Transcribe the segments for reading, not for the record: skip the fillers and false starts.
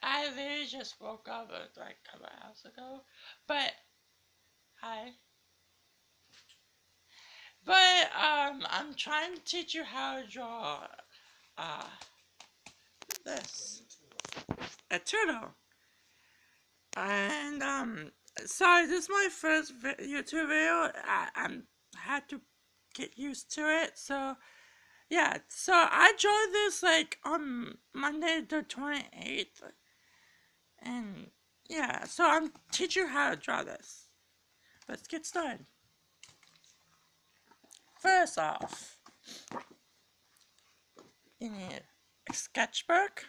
I literally just woke up like a couple hours ago, but hi. But I'm trying to teach you how to draw uh this a turtle, and sorry, this is my first YouTube video. I'm had to get used to it, so yeah. So I drew this like on Monday the 28th, and yeah. So I'm teaching you how to draw this. Let's get started. First off, you need a sketchbook,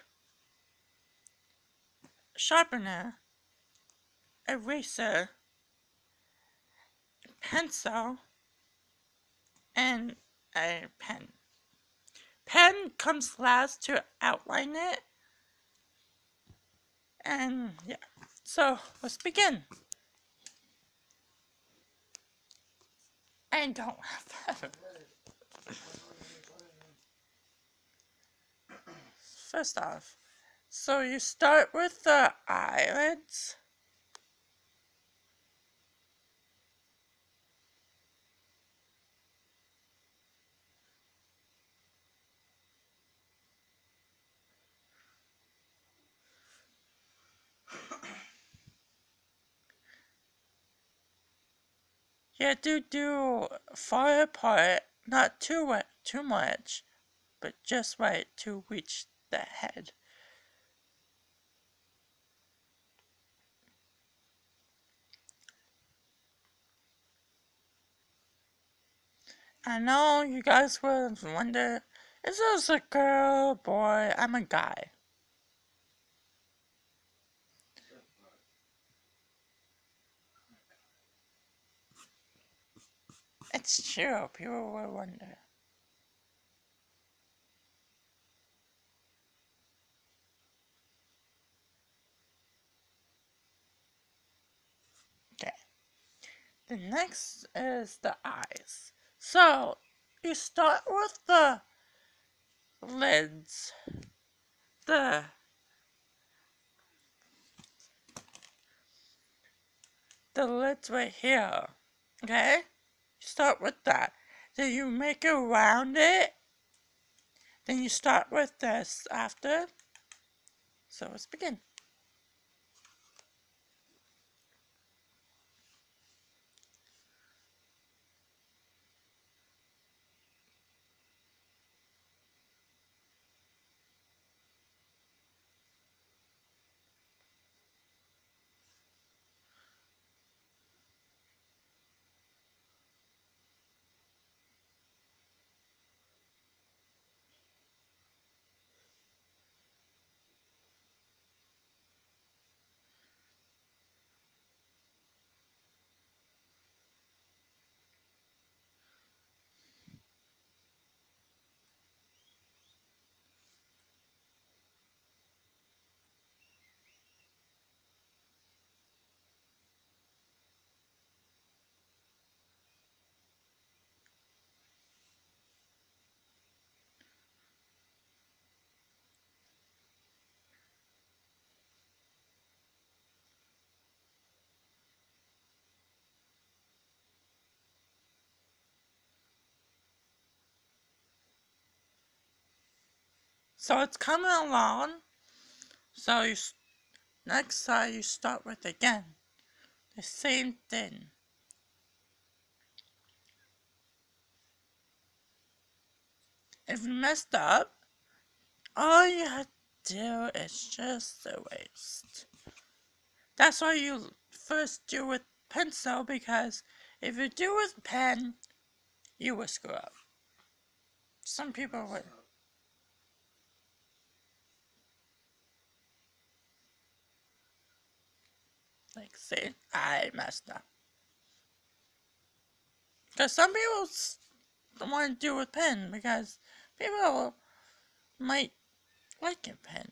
sharpener, eraser, pencil, and a pen. Pen comes last to outline it, and yeah. So let's begin. I don't have that. First off, so you start with the eyelids. You have to do far apart, not too much, but just right to reach the head. I know you guys will wonder, is this a girl, boy? I'm a guy. It's true, people will wonder. Okay, the next is the eyes. So, you start with the lids, the lids right here. Okay? You start with that. Then you make it around it. Then you start with this after. So let's begin. So it's coming along. So you next side you start with again. The same thing. If you messed up, all you have to do is just erase. That's why you first do with pencil, because if you do with pen, you will screw up. Some people would. Like, say, I messed up. Because some people don't want to do with pen, because people might like a pen.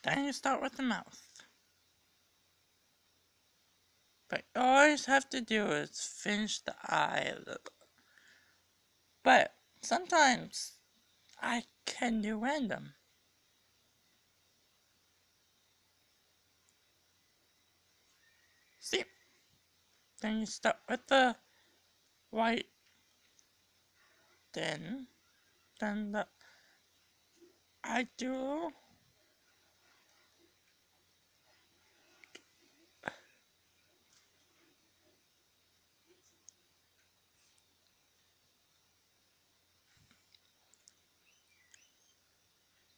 Then you start with the mouth. But all you have to do is finish the eye a little. But sometimes I can do random. See? Then you start with the white, then the I do.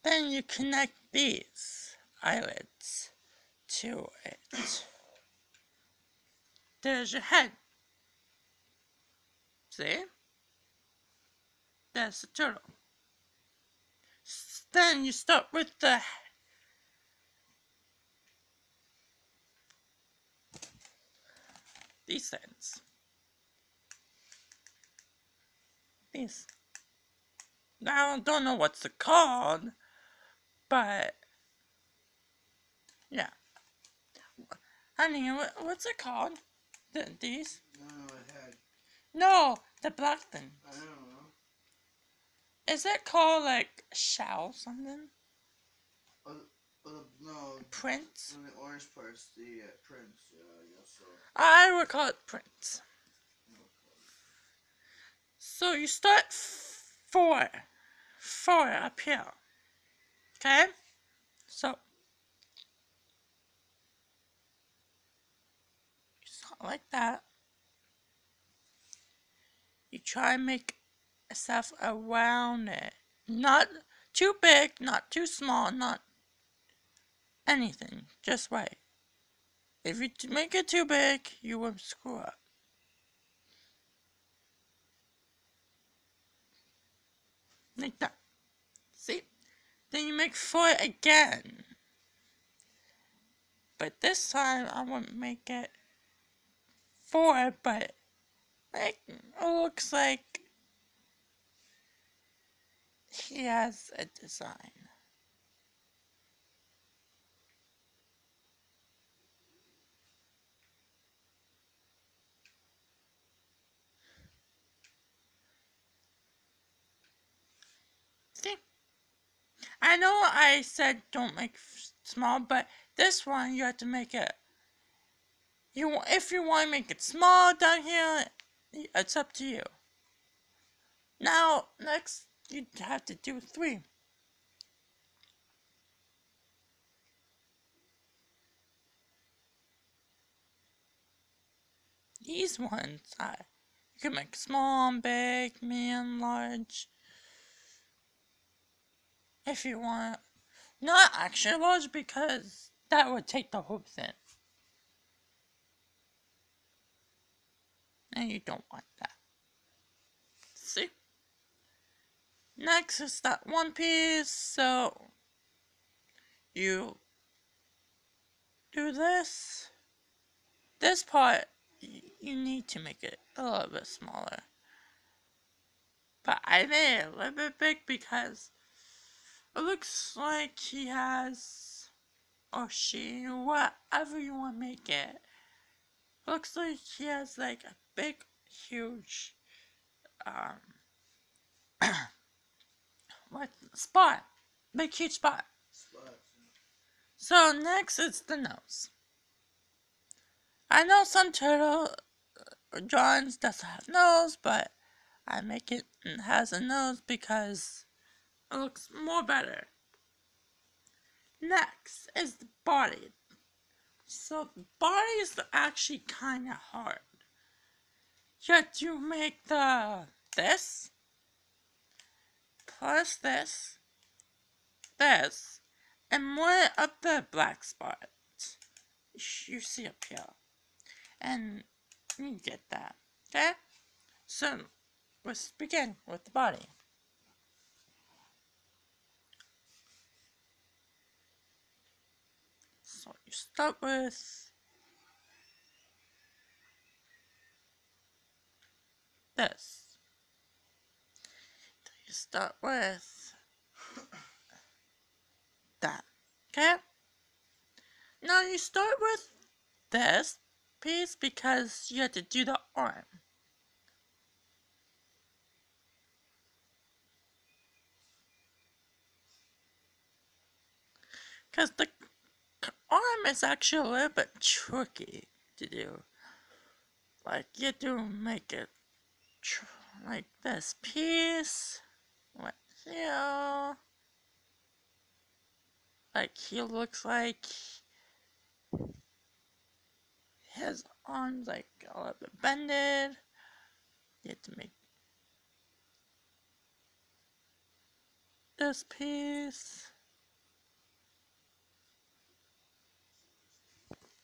Then you connect these eyelids to it. There's your head. See? That's the turtle. Then you start with these things. These. Now I don't know what's it called, but yeah. Honey, what's it called? These? No, it had. No, the black thing. I don't know. Is it called like shell something? No. Prince? The orange part's the prince. Yeah, I guess so. I would call it Prince. So you start four up here. Okay? So you start like that. You try and make yourself around it. Not too big, not too small, not anything. Just right. If you make it too big, you will screw up. Like that. See? Then you make four again. But this time I won't make it four, but like it looks like he has a design. See? I know I said don't make small, but this one you have to make it. If you want to make it small down here, it's up to you. Now, next you have to do three. These ones, you can make small, big, medium, large. If you want, not extra large because that would take the whole thing. And you don't want that. See? Next is that one piece, so you do this. This part, you need to make it a little bit smaller. But I made it a little bit big because it looks like he has, or she, whatever you want to make it. Looks like he has like a big, huge, what, spot. Big, huge spot. So next is the nose. I know some turtle drawings doesn't have nose, but I make it and has a nose because it looks more better. Next is the body. So the body is actually kind of hard. You have to make this plus this, and one up the black spot you see up here, and you get that. Okay, so let's begin with the body. So you start with this. You start with that. Okay? you start with this piece because you have to do the arm. Because the arm is actually a little bit tricky to do. Like, you do make it like this piece, right here. Like, he looks like his arms like a little bit bended. You have to make this piece.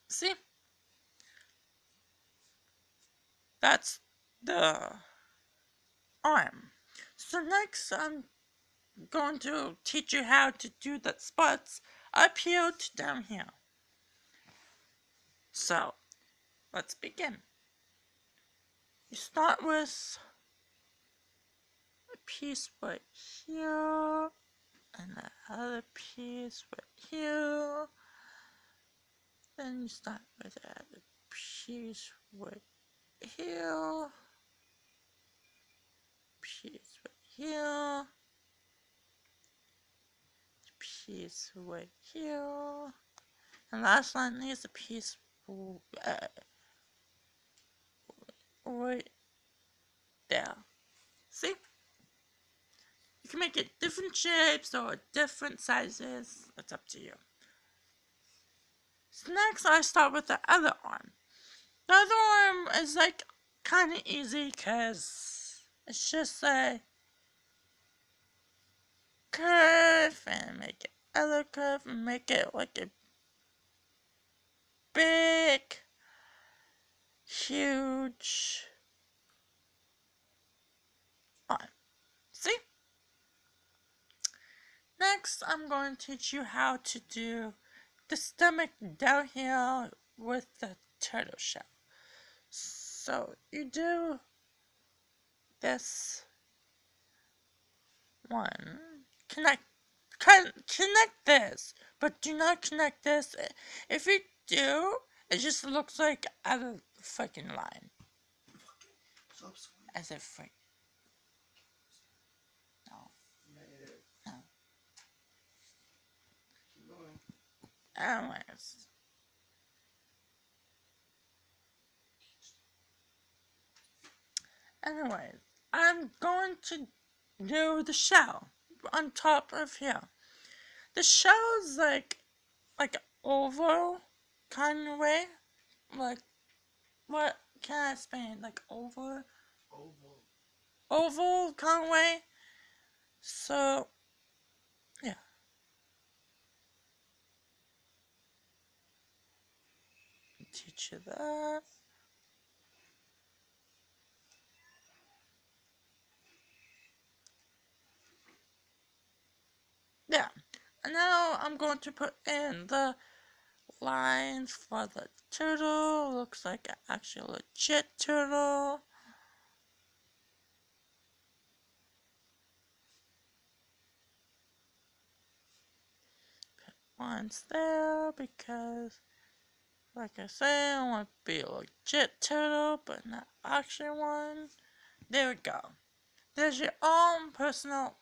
See? That's the arm. So next I'm going to teach you how to do the spots up here to down here. So, let's begin. You start with a piece right here, and the other piece right here. Then you start with the other piece right here, piece right here, piece right here, and last one is a piece right there. See? You can make it different shapes or different sizes. It's up to you. So next I start with the other arm. The other arm is like kind of easy because it's just a curve and make it other curve and make it like a big, huge arm. See? Next, I'm going to teach you how to do the stomach down here with the turtle shell. So you do this one, connect this, but do not connect this. If you do, it just looks like out of the fucking line. As if freak. No. No. Anyways. Anyways, I'm going to do the shell on top of here. The shell is like oval kind of way. Like, what can I explain? Like oval kind of way. So, yeah. Teach you that. Yeah. And now I'm going to put in the lines for the turtle. Looks like an actual legit turtle. Put ones there because, like I said, I want to be a legit turtle, but not actually one. There we go. There's your own personal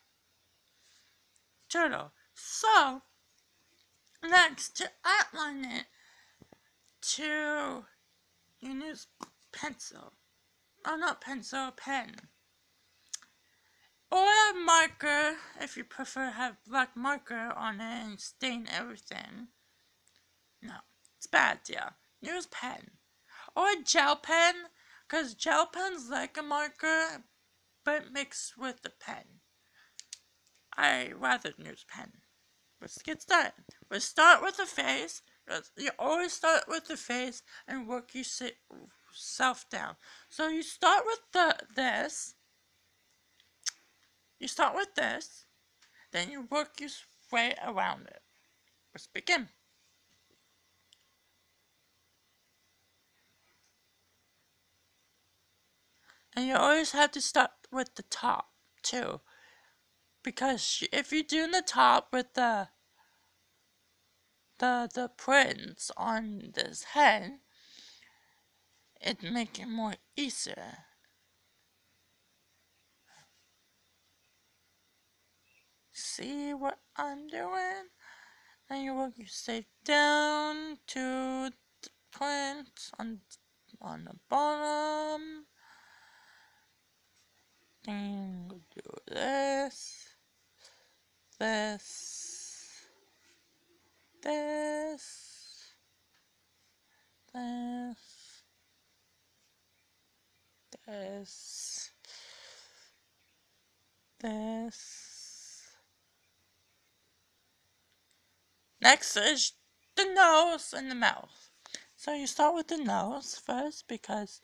turtle. So, next, to outline it, you use pencil. Oh, not pencil, pen. Or a marker, if you prefer have black marker on it and stain everything. No, it's bad, yeah. Use pen. Or a gel pen, because gel pen's like a marker, but mixed with the pen. I rather use pen. Let's get started. Let's start with the face. You always start with the face and work yourself down. So you start with this. You start with this. Then you work your way around it. Let's begin. And you always have to start with the top too. Because if you're doing the top with the the prints on this head, it make it more easier. See what I'm doing? And you work your shape down to the print on the bottom. Then we'll do this, this, this, this, this, this. Next is the nose and the mouth. So you start with the nose first because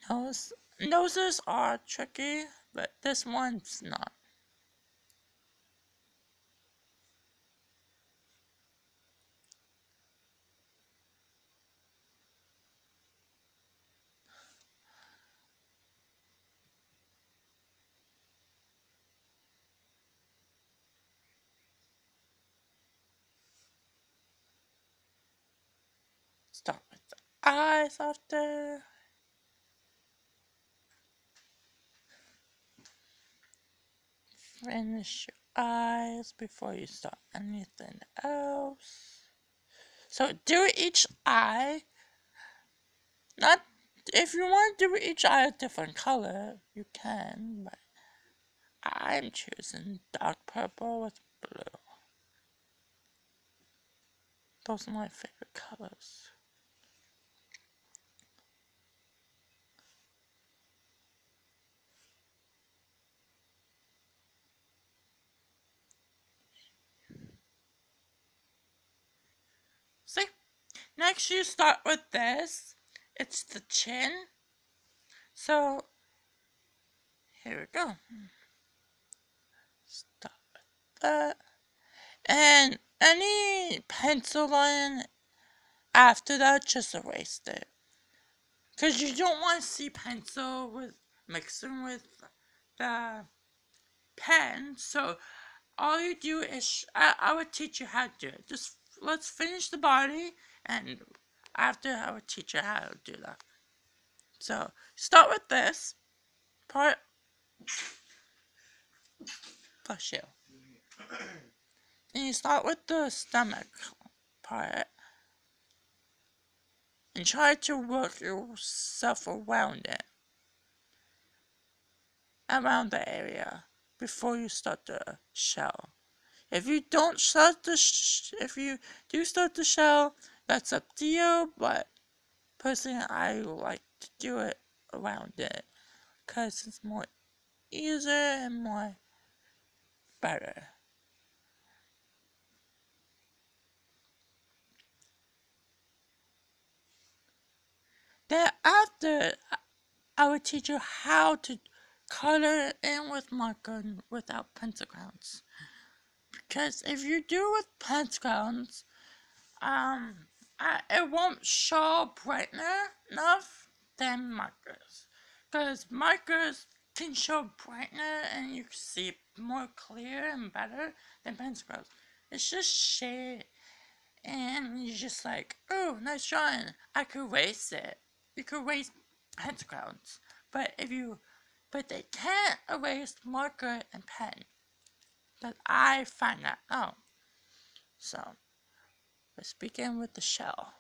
noses are tricky, but this one's not. Start with the eyes after. Finish your eyes before you start anything else. So do each eye. Not if you want to do each eye a different color, you can, but I'm choosing dark purple with blue. Those are my favorite colors. See? Next you start with this. It's the chin. So, here we go. Start with that. And any pencil line after that, just erase it. Because you don't want to see pencil with mixing with the pen. So, all you do is, I would teach you how to do it. Just let's finish the body, and after I would teach you how to do that. So, start with this part. Bless you. And you start with the stomach part. And try to work yourself around it. Around the area. Before you start the shell. If you don't start if you do start the shell, that's up to you, but personally I like to do it around it. Because it's more easier and more better. Thereafter, I would teach you how to color in with marker without pentagrams. Because if you do with pentagrams, it won't show brightener enough than markers. Because markers can show brightener and you can see more clear and better than pentagrams. It's just shade. And you're just like, oh, nice drawing. I could erase it. You could erase pentagrams. But they can't erase marker and pen. That I find that out. So, let's begin with the shell.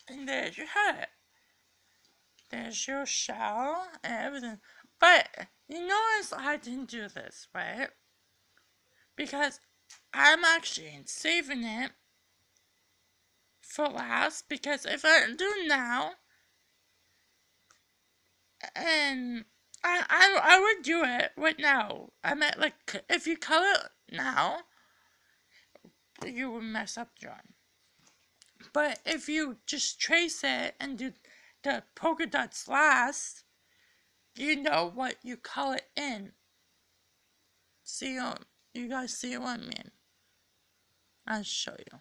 And there's your head. There's your shell and everything. But you notice I didn't do this, right? Because I'm actually saving it for last. Because if I do now, and I would do it right now. I meant like if you color now, you would mess up the drawing. But if you just trace it and do the polka dots last, you know what you color in. See, you guys see what I mean? I'll show you.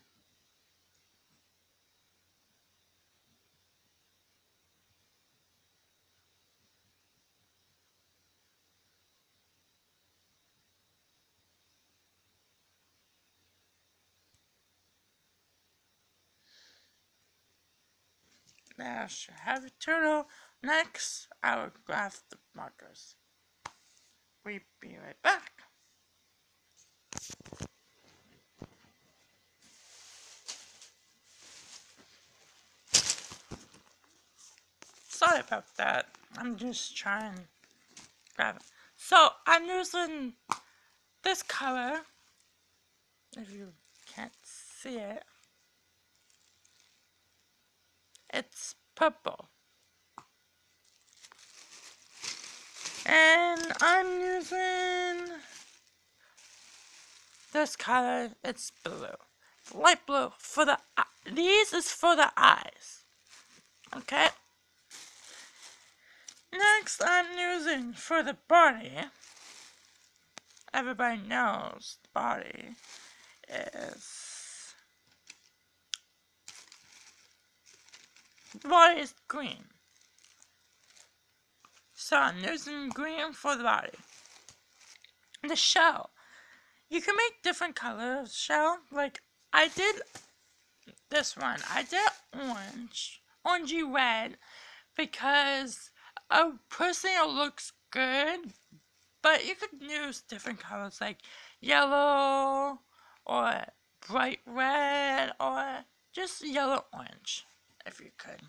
Now I should have a turtle. Next, I will grab the markers. We'll be right back. Sorry about that. I'm just trying to grab it. So, I'm using this color. If you can't see it, it's purple. And I'm using this color, it's blue. Light blue for the these is for the eyes. Okay? Next I'm using for the body. Everybody knows the body is green. So I'm using green for the body. The shell. You can make different colors shell. Like I did this one. I did orangey red, because personally it looks good, but you could use different colors like yellow or bright red or just yellow orange if you could.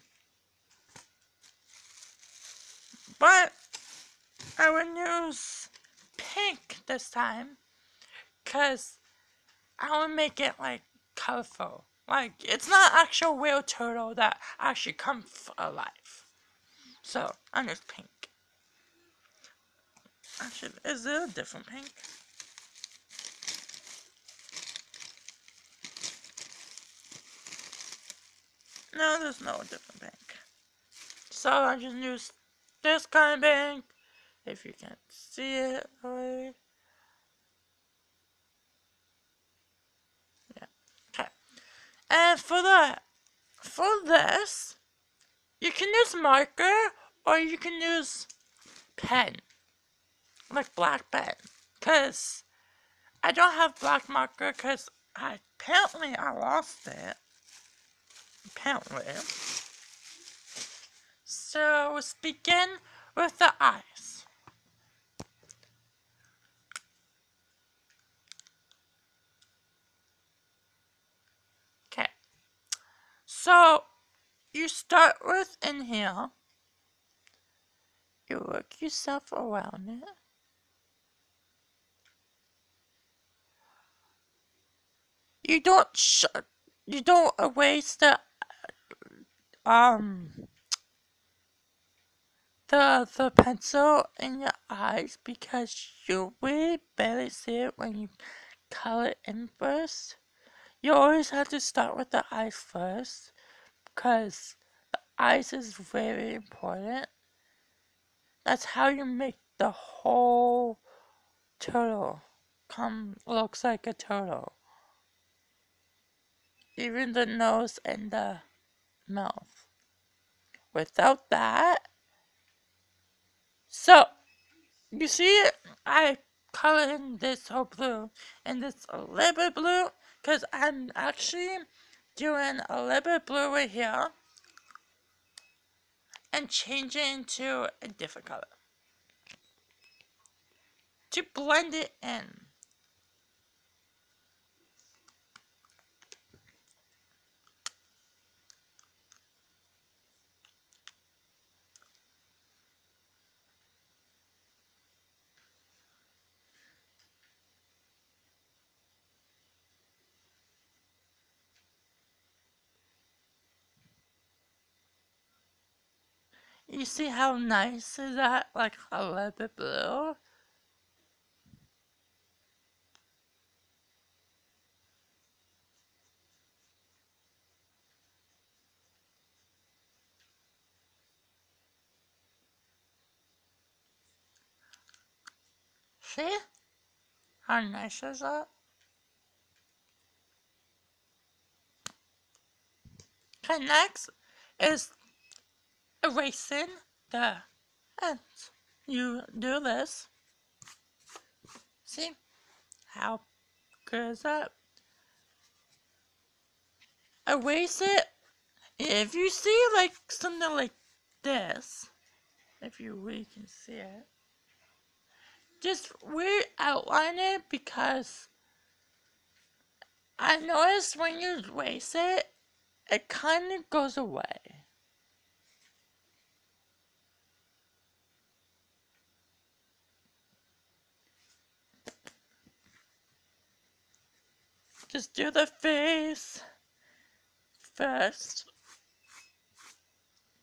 But I would use pink this time because I want to make it like colorful. Like it's not actual real turtle that actually comes alive. So I use pink. Actually, is there a different pink? No, there's no different pink. So I just use this kind of pink. If you can't see it, right? Yeah. Okay. And for this, you can use marker or you can use pen, like black pen. Cause I don't have black marker because apparently I lost it. Apparently. So let's begin with the eyes. Okay. So you start with in here. You work yourself around it. You don't erase um the pencil in your eyes because you really barely see it when you color it in first. You always have to start with the eyes first because the eyes is very important. That's how you make the whole turtle looks like a turtle. Even the nose and the mouth. Without that, so you see, I colored in this whole blue and this a little bit blue because I'm actually doing a little bit blue right here and change it into a different color to blend it in. You see how nice is that? Like a little bit blue. See? How nice is that? Okay, next is erasing the ends. You do this. See? How good is that? Erase it. If you see like something like this, if you really can see it, just re-outline it because I noticed when you erase it, it kind of goes away. Just do the face first.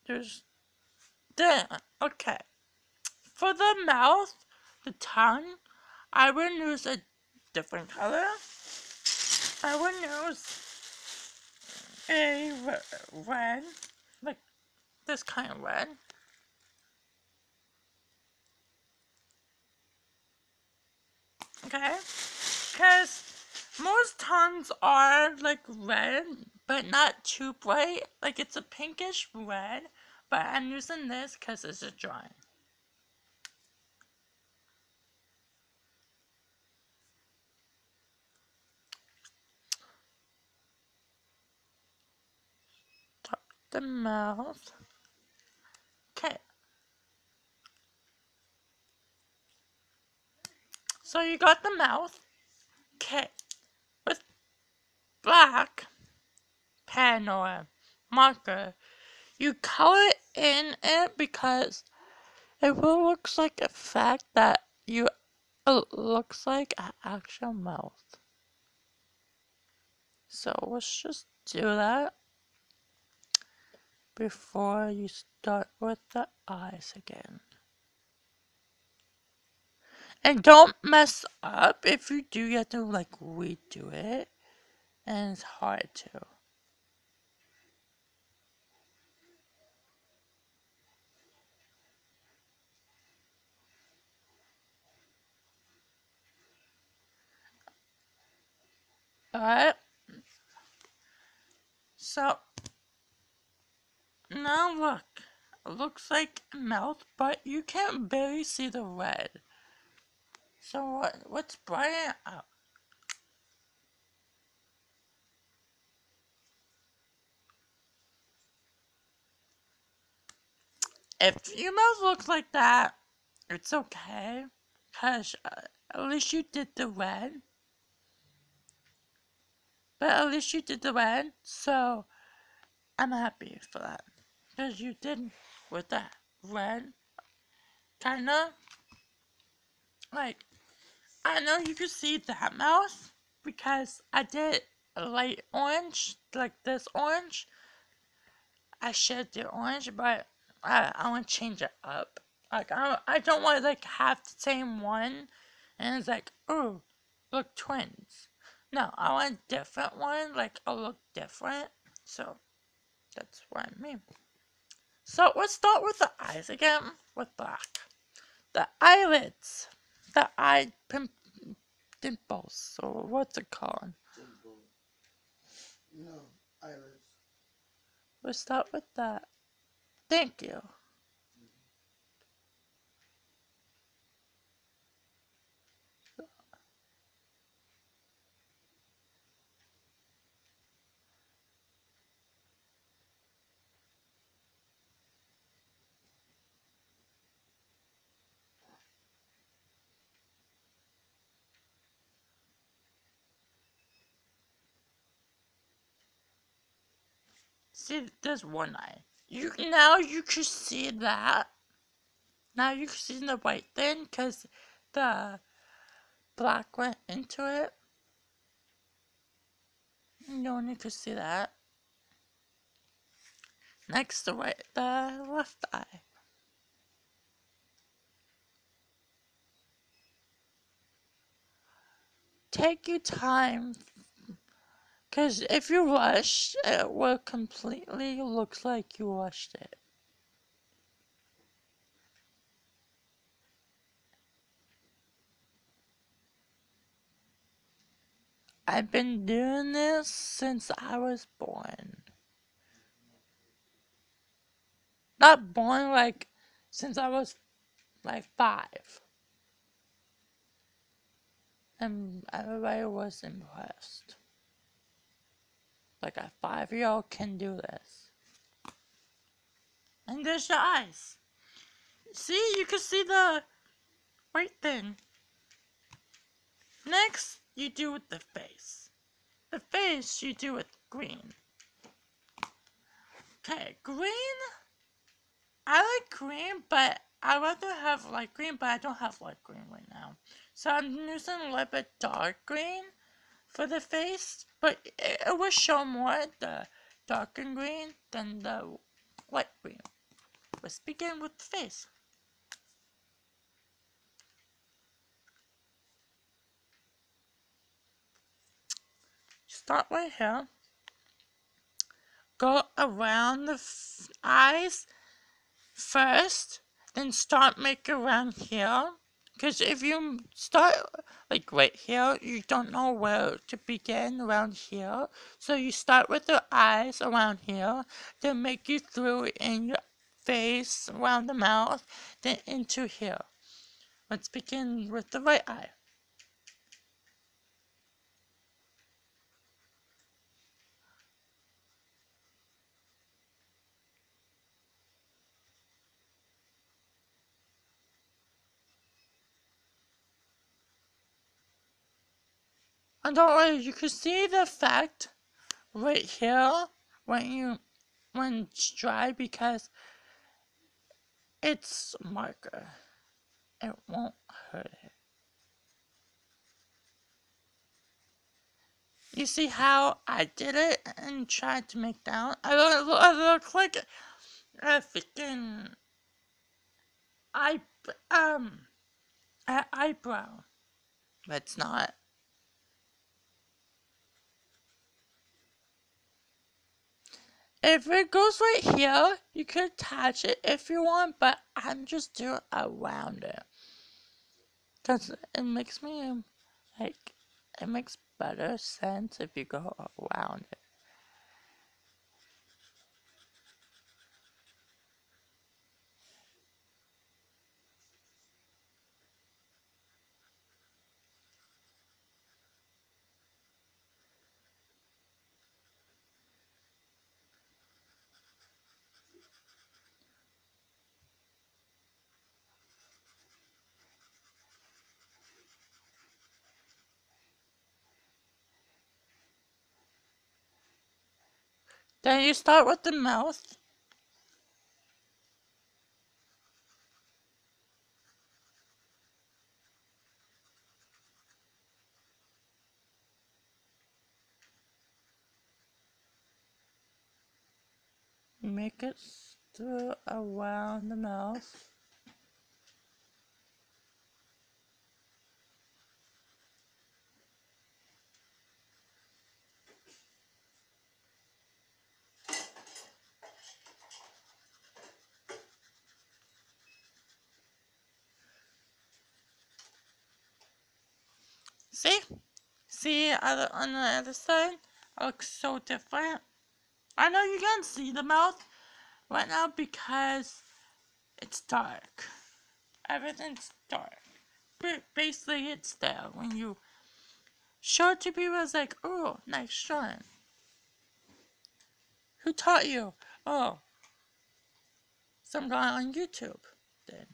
Just then, okay. For the mouth, the tongue, I would use a different color. I would use a red, like this kind of red. Okay? Because most tongues are like red, but not too bright. Like it's a pinkish red, but I'm using this because it's a drawing. Top the mouth. Okay. So you got the mouth. Okay. With black pen or marker, you color in it because it will looks like a fact that you looks like an actual mouth. So let's just do that before you start with the eyes again. And don't mess up. If you do, you have to like redo it. And it's hard to. Alright. So now look. It looks like a mouth, but you can't barely see the red. So what's brighten up? If your mouth looks like that, it's okay. Cause at least you did the red. But at least you did the red, so I'm happy for that. Cause you did with that red. Kinda like, I know you could see that mouth because I did a light orange, like this orange. I should do orange, but I want to change it up. Like I don't want to like have the same one, and it's like, oh, look, twins. No, I want a different one, like a look different. So that's what I mean. So let's start with the eyes again with black. The eyelids, the eye dimples, or what's it called? Dimple. No, eyelids. Let's start with that. Thank you. See, there's one eye. Now you can see that. Now you can see the white thing because the black went into it. You only could see that. Next, the left eye. Take your time, because if you rush, it will completely looks like you rushed it. I've been doing this since I was born. Not born, like, since I was, like, 5. And everybody was impressed. Like, a 5-year-old can do this. And there's your eyes. See, you can see the white thing. Next, you do with the face. The face you do with green. Okay, green. I like green, but I'd rather have light green, but I don't have light green right now. So I'm using a little bit dark green for the face, but it will show more the darker green than the light green. Let's begin with the face. Start right here. Go around the eyes first, then start making around here. Because if you start like right here, you don't know where to begin around here. So you start with the eyes around here, then make you through in your face, around the mouth, then into here. Let's begin with the right eye. And don't worry, you can see the effect right here when it's dry because it's marker. It won't hurt it. You see how I did it and tried to make down? I look like a freaking eye, eyebrow. But it's not. If it goes right here, you could attach it if you want, but I'm just doing around it. Because it makes me, like, it makes better sense if you go around it. Then you start with the mouth. Make it through around the mouth. See? See on the other side? It looks so different. I know you can't see the mouth right now because it's dark. Everything's dark. But basically it's there. When you show it to people, it's like, oh, nice drawing. Who taught you? Oh, some guy on YouTube did.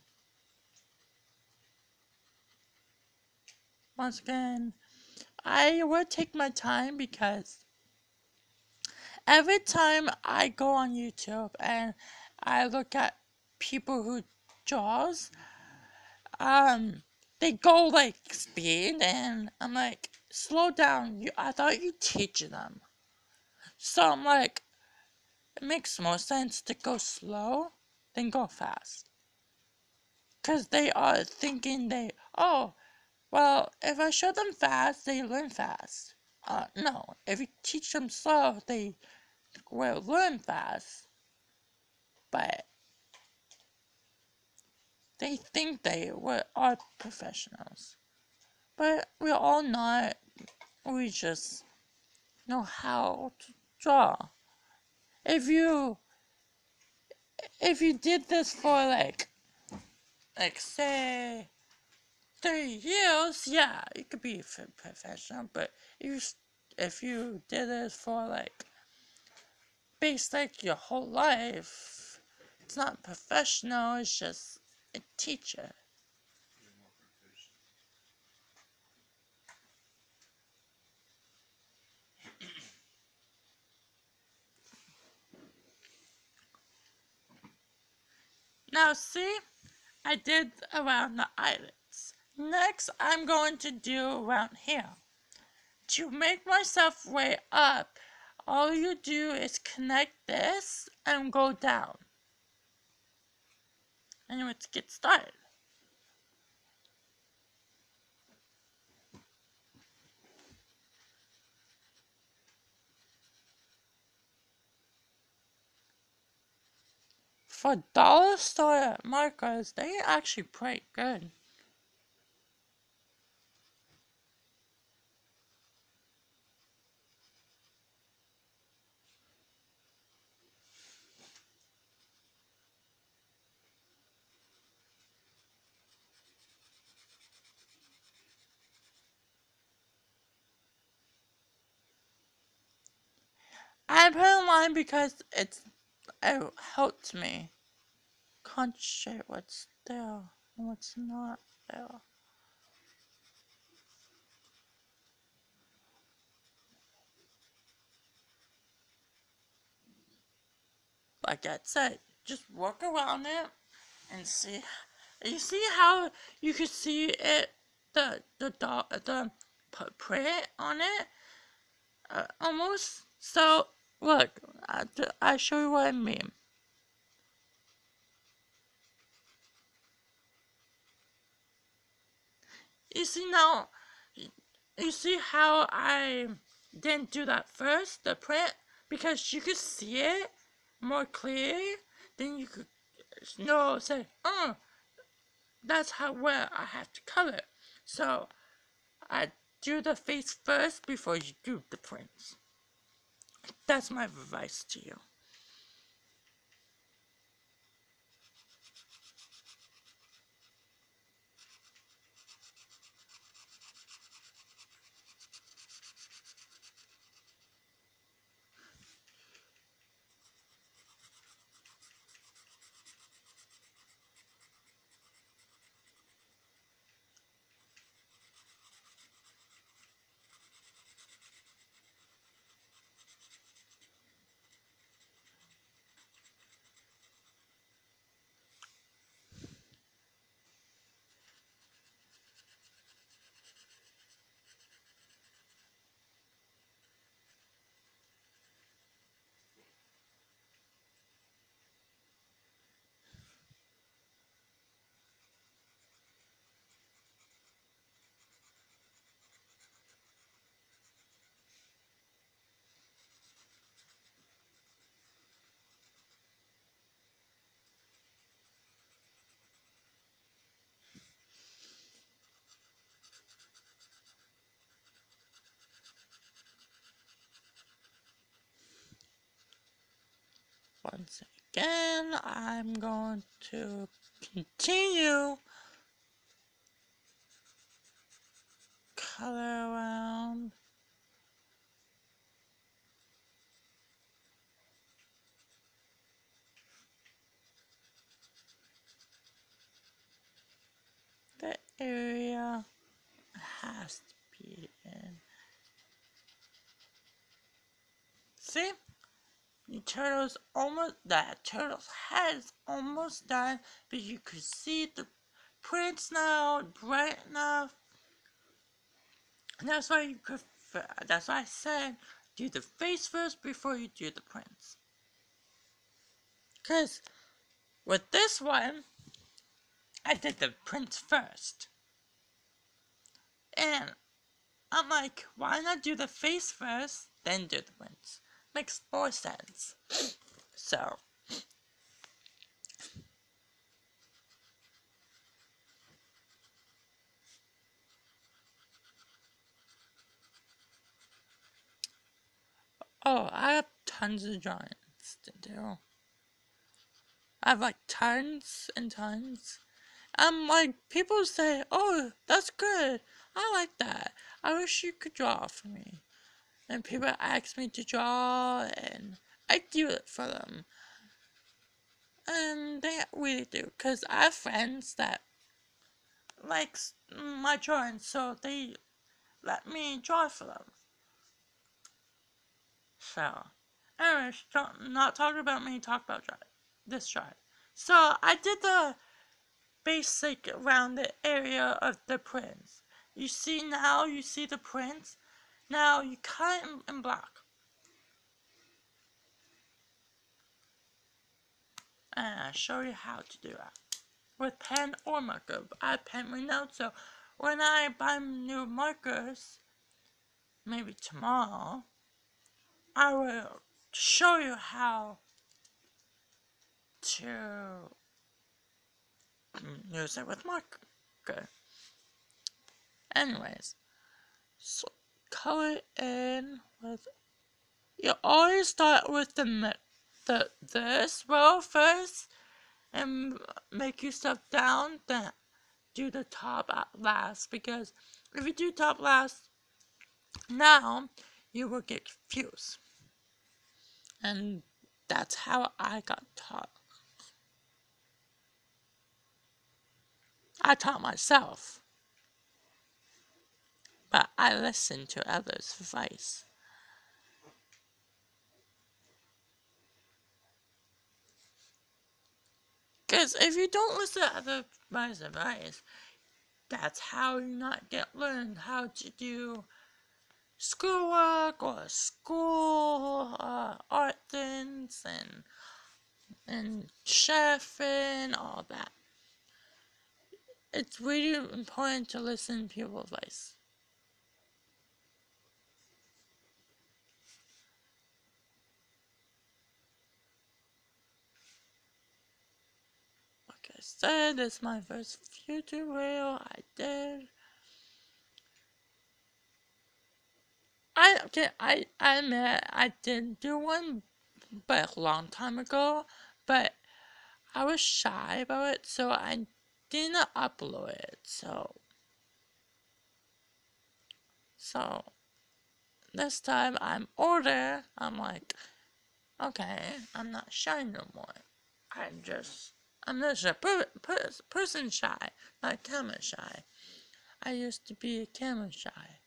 Once again, I would take my time because every time I go on YouTube and I look at people who draws, they go like speed and I'm like, slow down, I thought you teach them. So I'm like, it makes more sense to go slow than go fast. Cause they are thinking oh, well, if I show them fast, they learn fast. No, if you teach them slow, they will learn fast. But they think they are professionals. But we're all not. we just know how to draw. If you did this for like say 3 years, yeah, you could be professional. But if you did this for based your whole life, it's not professional. It's just a teacher. Now see, I did around the eyelids. Next, I'm going to do around here. To make myself way up, all you do is connect this and go down. And let's get started. For dollar store markers, they're actually pretty good. I put in line because it helps me concentrate what's there and what's not there. Like I said, just work around it and see. You see how you can see it, the print on it, almost. So look, I show you what I mean. You see now, you see how I didn't do that first, the print, because you could see it more clearly. Then you could say, oh, that's where I have to color. So I do the face first before you do the prints. That's my advice to you. Once again, I'm going to continue color around. The area has to be in. See? The turtle's head's almost done, but you could see the prints now bright enough. And that's why that's why I said do the face first before you do the prints. Cause with this one, I did the prints first. And I'm like, why not do the face first, then do the prints? Makes more sense. So, Oh, I have tons of drawings to do. I have like tons and tons. Like people say, "Oh, that's good. I like that. I wish you could draw for me." And people ask me to draw, and I do it for them. And they really do, cause I have friends that likes my drawing, so they let me draw for them. So, anyways, not talking about me, talk about this drawing. So I did the basic around the area of the prints. You see now, you see the prints. Now you cut it in black. And I'll show you how to do that. With pen or marker. I have pen right now, so when I buy new markers, maybe tomorrow, I will show you how to use it with marker. Anyways, so color in with. You always start with this row first, and make your stuff down. Then do the top at last, because if you do top last, now you will get confused. And that's how I got taught. I taught myself, but I listened to others' advice. Because if you don't listen to others' advice, that's how you not get learned how to do schoolwork or school art things and chef and all that. It's really important to listen to people's advice. Like I said, it's my first tutorial I did. I admit I did do one, but a long time ago. But I was shy about it, so I didn't upload it. So this time I'm older. I'm like, okay, I'm not shy no more. I'm just a person shy, not camera shy. I used to be a camera shy.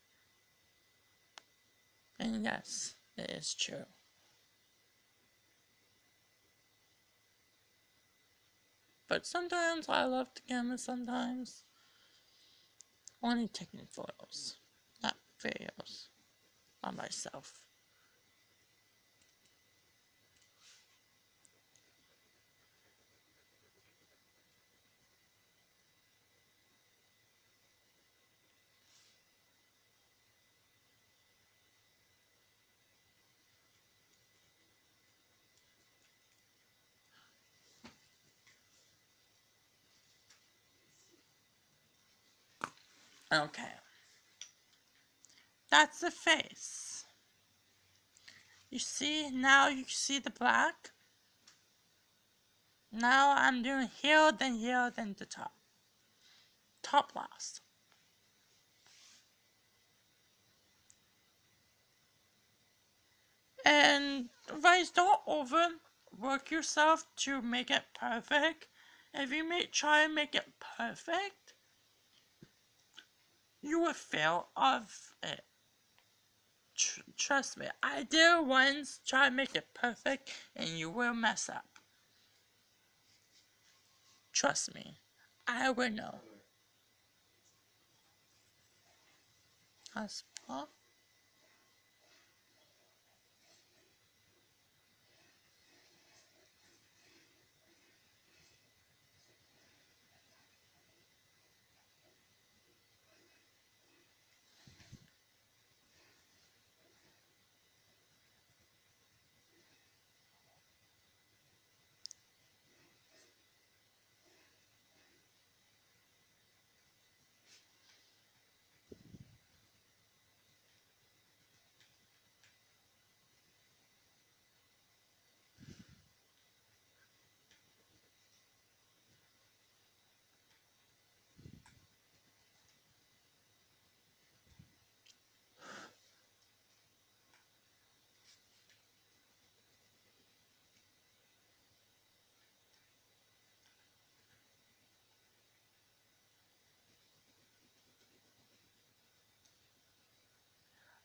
And yes, it is true. But sometimes I love the camera, sometimes only taking photos, not videos on myself. Okay, that's the face. You see, now you see the black. Now I'm doing here, then the top. Top last. And guys, don't overwork yourself to make it perfect. If you try and make it perfect, you will fail of it. Trust me, I did once try and make it perfect, and you will mess up. Trust me, I will know. Well,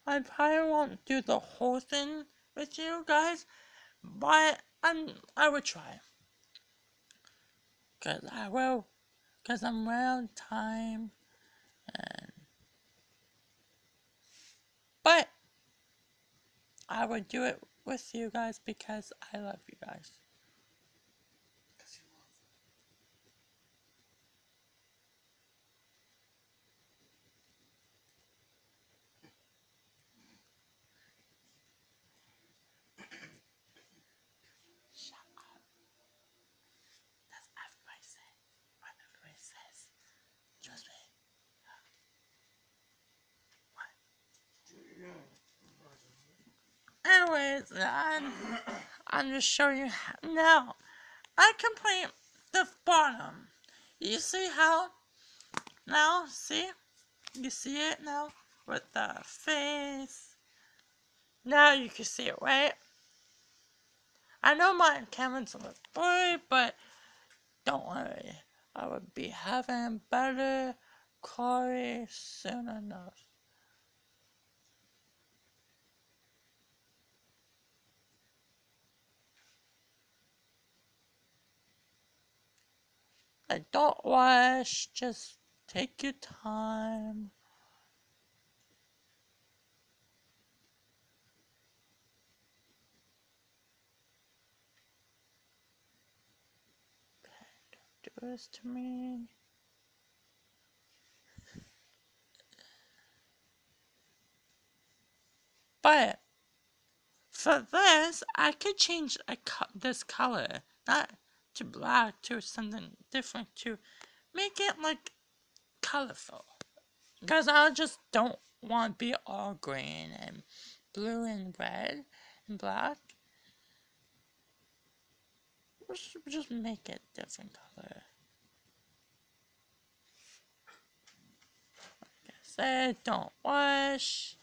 I probably won't do the whole thing with you guys, but I would try. Cause I will, cause I'm around time, and but I would do it with you guys because I love you guys. Because you love Shut up. That's everybody say. What everybody says. Trust me. it. Anyways, I'm just showing you how. Now, I complete the bottom. You see how? Now, see? You see it now? With the face. Now you can see it, right? I know my camera's a little blurry, but don't worry. I will be having better quality soon enough. Don't rush, just take your time. Do this to me. But for this, I could change this color, not to black, to something different, to make it like colorful. Because I just don't want to be all green and blue and red and black. Just make it different color. Like I said, don't wash.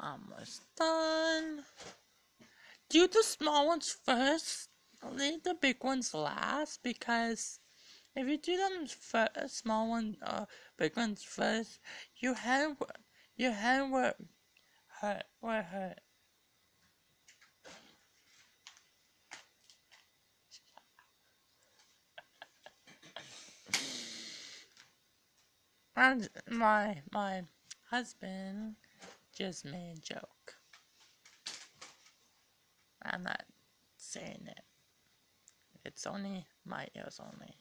Almost done. Do the small ones first. Leave the big ones last because if you do them first, small ones, big ones first, your hand will hurt. Will hurt. And my husband just made a joke. I'm not saying it. It's only my ears only.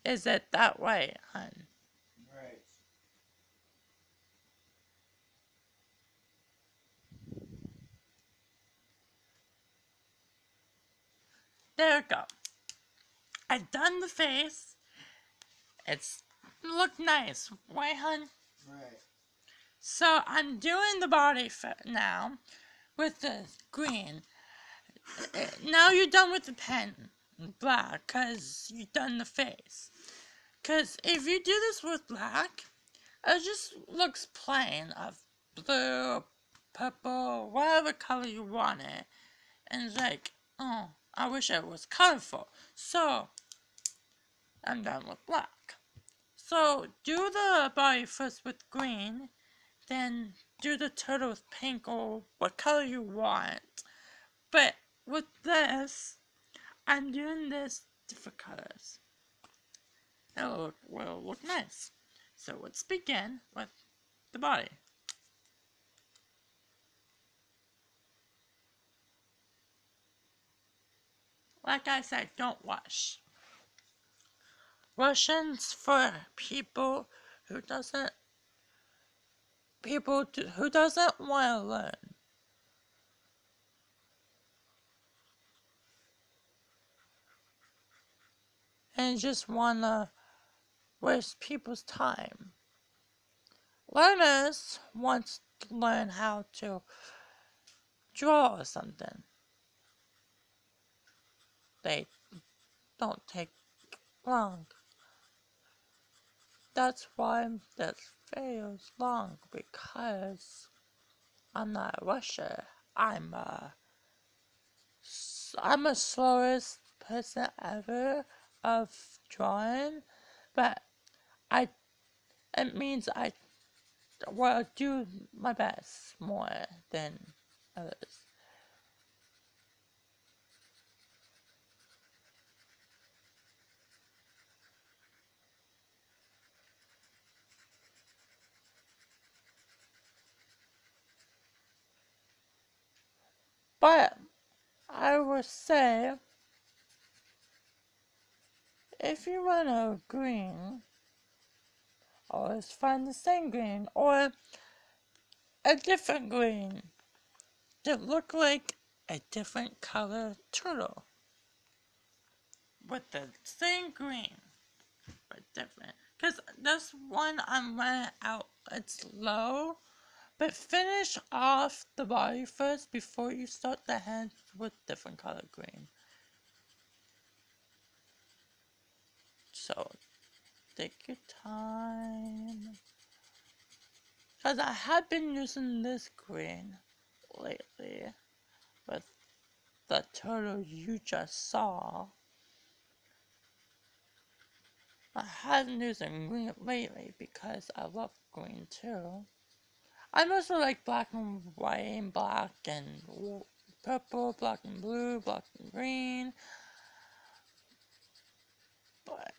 Is it that way, hun? Right. There we go. I've done the face. It's looked nice, right, hun? Right. So I'm doing the body now with the green. Now you're done with the pen, black, because you've done the face. Because if you do this with black, it just looks plain of blue, purple, whatever color you want it. And it's like, oh, I wish it was colorful. So, I'm done with black. So, do the body first with green, then do the turtle with pink or what color you want. But with this, I'm doing this different colors. Will look nice. So let's begin with the body. Like I said, don't rush. Russians for who doesn't who doesn't want to learn. And just want to waste people's time. Learners want learn how to draw or something. They don't take long. That's why this video is long, because I'm not a rusher. I'm a slowest person ever of drawing, but I it means I will do my best more than others. But I would say, if you want a green, always find the same green or a different green that look like a different color turtle with the same green but different. Because this one I'm running out, it's low, but finish off the body first before you start the head with different color green. So take your time. Because I have been using this green lately with the turtle you just saw. I haven't used green lately because I love green too. I mostly like black and white, black and purple, black and blue, black and green. But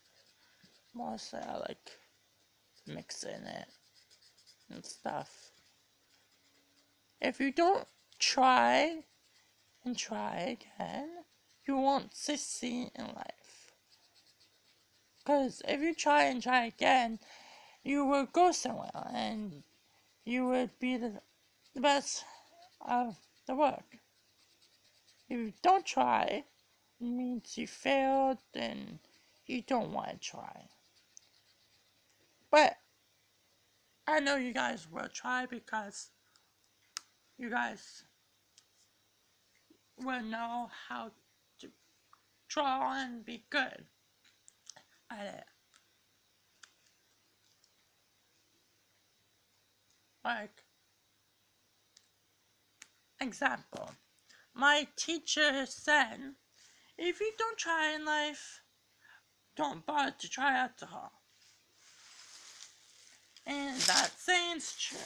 mostly I like mixing it and stuff. If you don't try and try again, you won't succeed in life. Because if you try and try again, you will go somewhere and you would be the best of the work. If you don't try, it means you failed and you don't want to try. But I know you guys will try because you guys will know how to draw and be good at it. Like, example, my teacher said, if you don't try in life, don't bother to try alcohol. And that saying's true.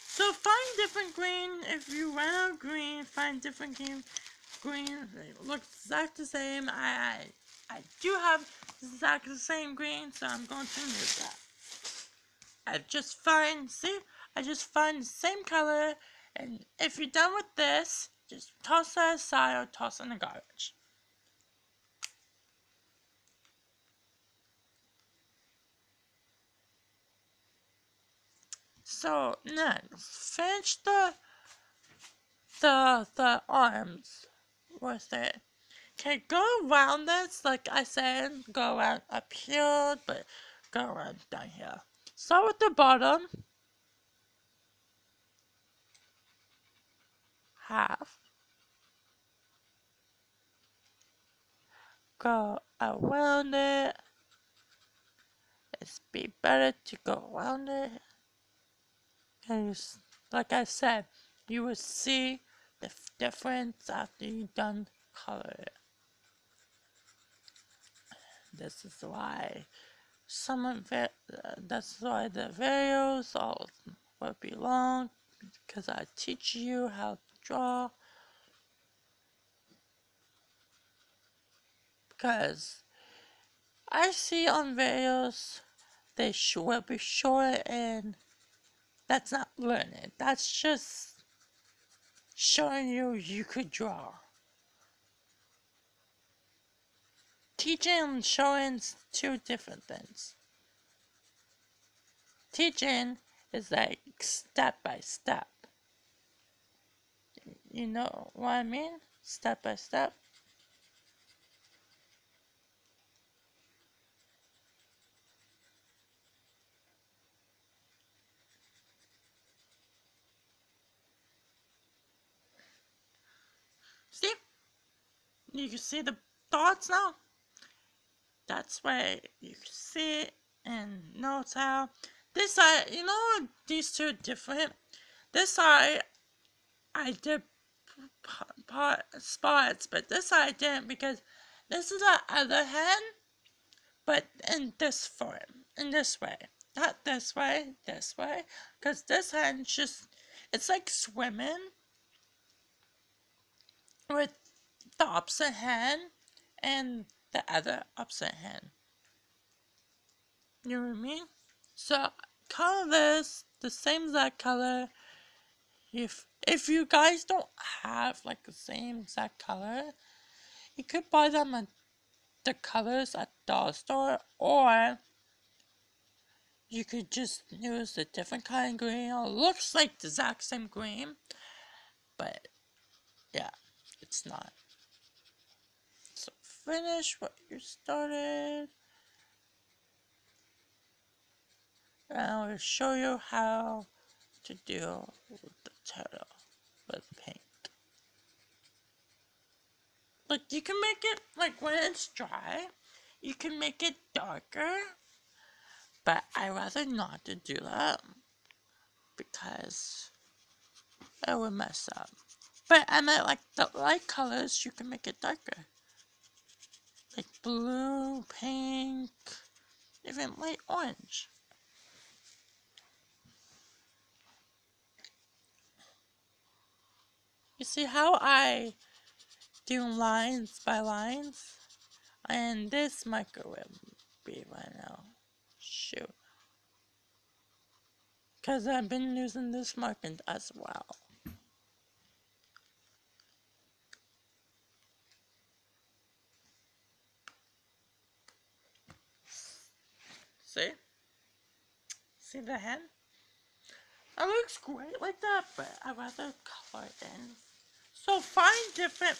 So find different green. If you run out of green, find different green. They look exactly the same. I do have exactly the same green, so I'm going to use that. I just find the same color, and if you're done with this, just toss that aside or toss it in the garbage. So next, finish the arms with it. Okay, go around this, like I said, go around up here, but go around down here. Start with the bottom half. Go around it. It's be better to go around it. Because, like I said, you will see the difference after you've done color it. This is why that's why the videos all will be long, because I teach you how to draw. Because I see on videos they will be short, and that's not learning. That's just showing you could draw. Teaching and showing two different things. Teaching is like step by step. You know what I mean? Step by step. You can see the dots now? That's why you can see it and notice how this side, you know, these two are different. This side, I did spots, but this side I didn't because this is the other hand, but in this form, in this way. Not this way, because this hand just, it's like swimming with the opposite hand and the other opposite hand. You know what I mean? So color this the same exact color. If you guys don't have like the same exact color, you could buy them at the colors at dollar store, or you could just use a different kind of green. It looks like the exact same green, but yeah, it's not. So finish what you started. And I will show you how to deal with the turtle with paint. Like, you can make it, like, when it's dry, you can make it darker, but I rather not to do that because it would mess up. But I meant, like, the light colors, you can make it darker. Like blue, pink, even light orange. You see how I do lines by lines? And this microwave be right now. Shoot. Because I've been using this marker as well. See? See the hand? It looks great like that, but I'd rather color it in. So find different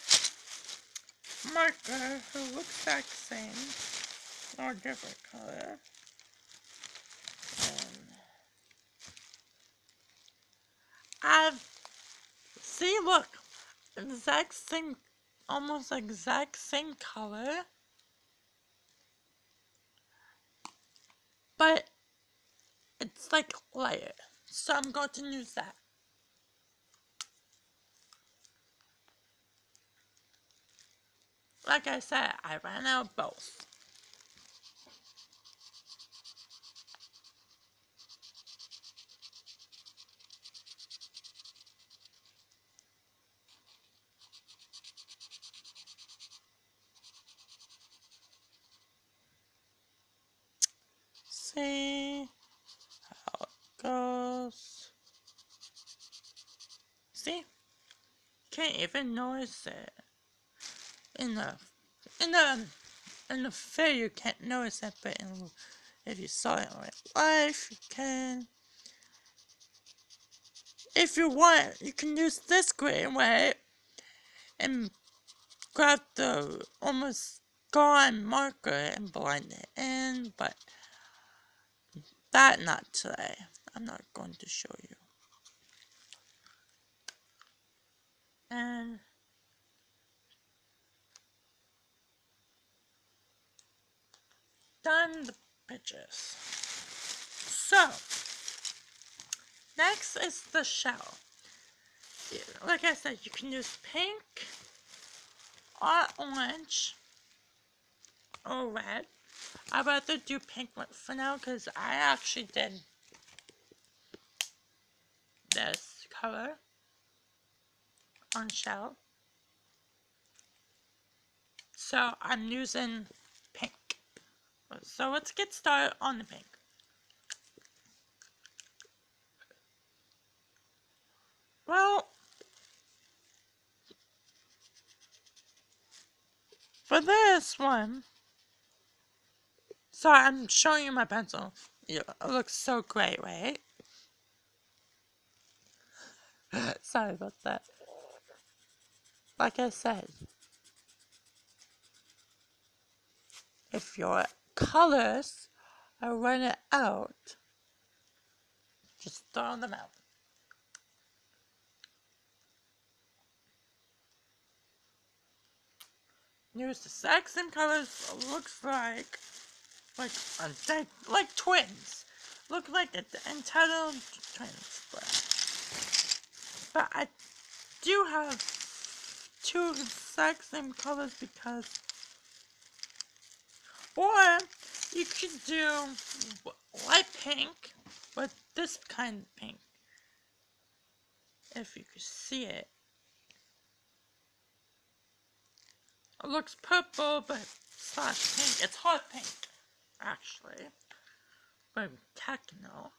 marker who looks the same or different color. And I've see look, exact same, almost exact same color, but it's like lighter. So I'm going to use that. Like I said, I ran out of both. See how it goes. See? Can't even notice it. In the in the in the fair you can't notice it, but if you saw it in real life, you can. If you want, you can use this green way and grab the almost gone marker and blend it in, but that not today. I'm not going to show you. And done the pictures. So next is the shell. Like I said, you can use pink or orange or red. I'd rather do pink for now because I actually did this color on shell. So I'm using pink. So let's get started on the pink. Well, for this one, sorry, I'm showing you my pencil. Yeah, it looks so great, right? Sorry about that. Like I said, if your colors are running out, just throw them out. use the exact same colors. Looks like twins. Look like entitled twins, but I do have two exact same colors because, or you could do light pink with this kind of pink. If you could see it. It looks purple, but slash pink. It's hot pink, actually. But techno.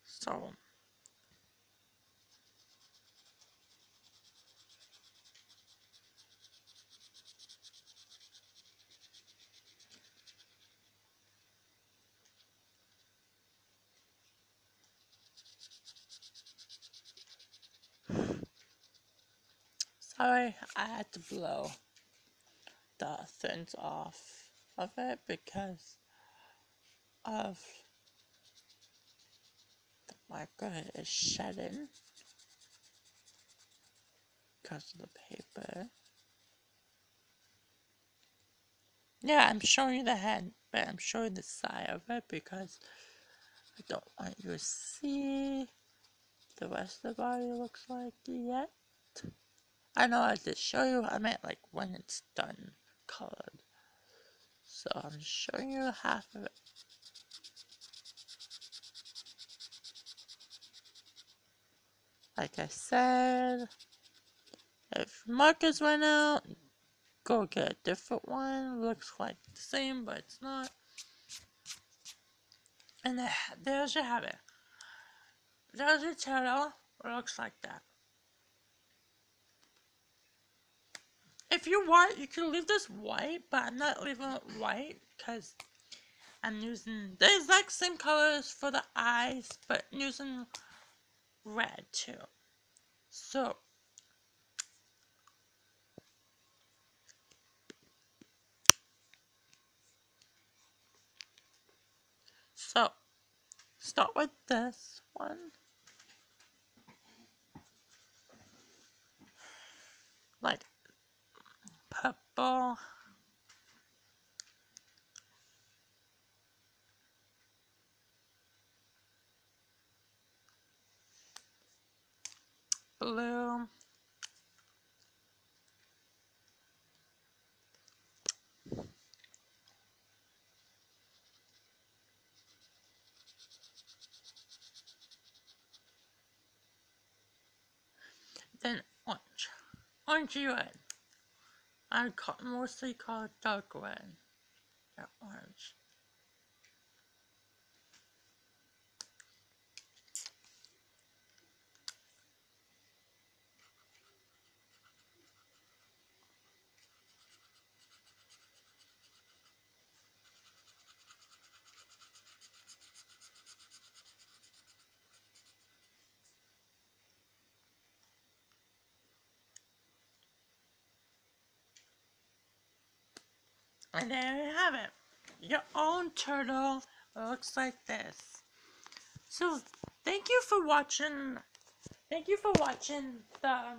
So, sorry, I had to blow the things off of it because of the marker is shedding because of the paper. Yeah, I'm showing you the head, but I'm showing the side of it because I don't want you to see the rest of the body looks like yet. I know I did show you, I meant like when it's done colored. So I'm showing you half of it. Like I said, if markers went out, go get a different one. Looks like the same, but it's not. And there's your habit. There's your turtle. It looks like that. If you want, you can leave this white, but I'm not leaving it white because I'm using the exact same colors for the eyes, but I'm using red too. So, start with this one. Like purple. Blue. Then orange. Orangey red. I mostly call it dark red. Or orange. And there you have it. Your own turtle looks like this. So, thank you for watching. Thank you for watching the